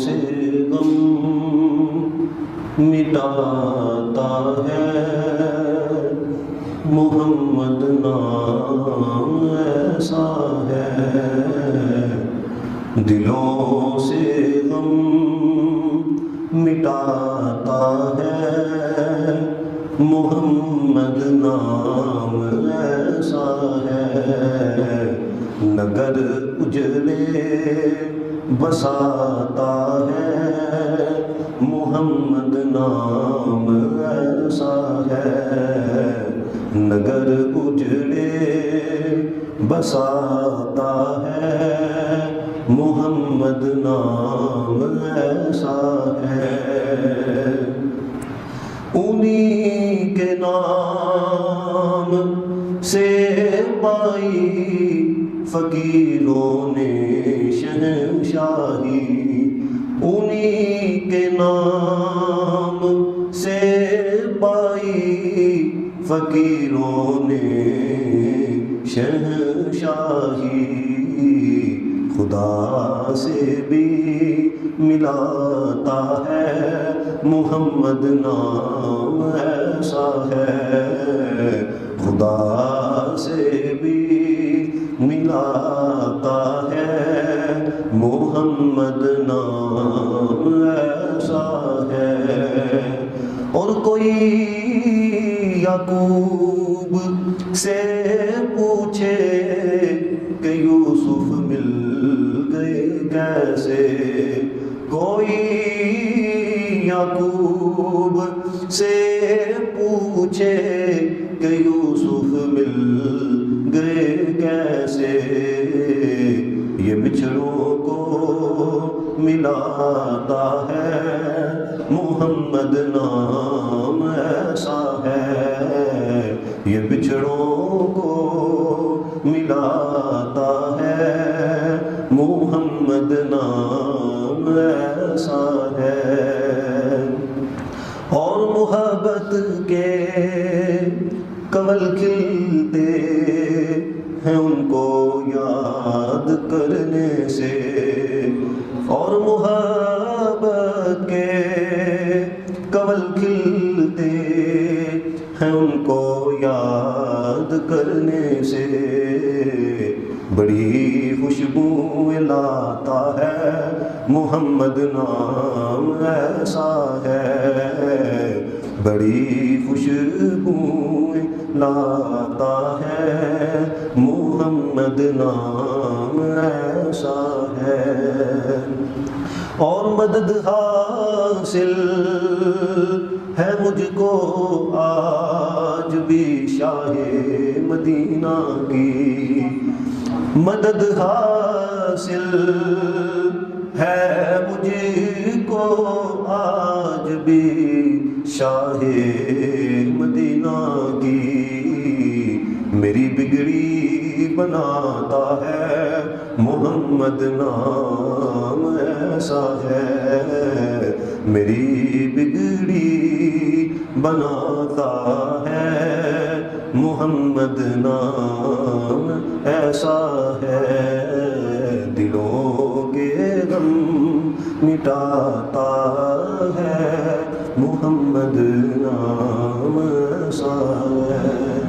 سے غم مٹاتا ہے، محمد نام ایسا ہے، دلوں سے غم مٹاتا ہے، محمد نام ایسا ہے، نگر اجڑے بساتا ہے، محمد نام ایسا ہے، نگر اجڑے بساتا ہے، محمد نام ایسا ہے، انہی کے نام سے پائی فقیروں نے شہنشاہی، انہی کے نام سے پائی فقیروں نے شہنشاہی، خدا سے بھی ملاتا ہے، محمد نام ایسا ہے، خدا سے بھی ملاتا ہے، محمد نام ایسا ہے، اور کوئی یعقوب سے پوچھے کہ یوسف مل گئے کیسے، کوئی یعقوب سے پوچھے کہ یوسف مل گئے کیسے، یہ بچھڑوں کو ملاتا ہے، محمد نام ایسا ہے، یہ بچھڑوں کو ملاتا ہے، محمد نام ایسا ہے، اور محبت کے کنول کھلتے ہیں ان کو یاد کرنے سے، اور محبت کے کنول کھلتے ہیں ان کو یاد کرنے سے، بڑی خوشبو لاتا ہے، محمد نام ایسا ہے، بڑی خوشبو لاتا ہے، محمد نام ایسا ہے، اور مدد حاصل ہے مجھ کو آج بھی شاہ مدینہ کی، مدد حاصل ہے مجھ کو آج بھی شاہ مدینہ کی، میری بگڑی بناتا ہے، محمد نام ایسا ہے، میری بگڑی بناتا ہے، محمد نام ایسا ہے، دلوں کے غم مٹاتا ہے، محمد نام ایسا ہے۔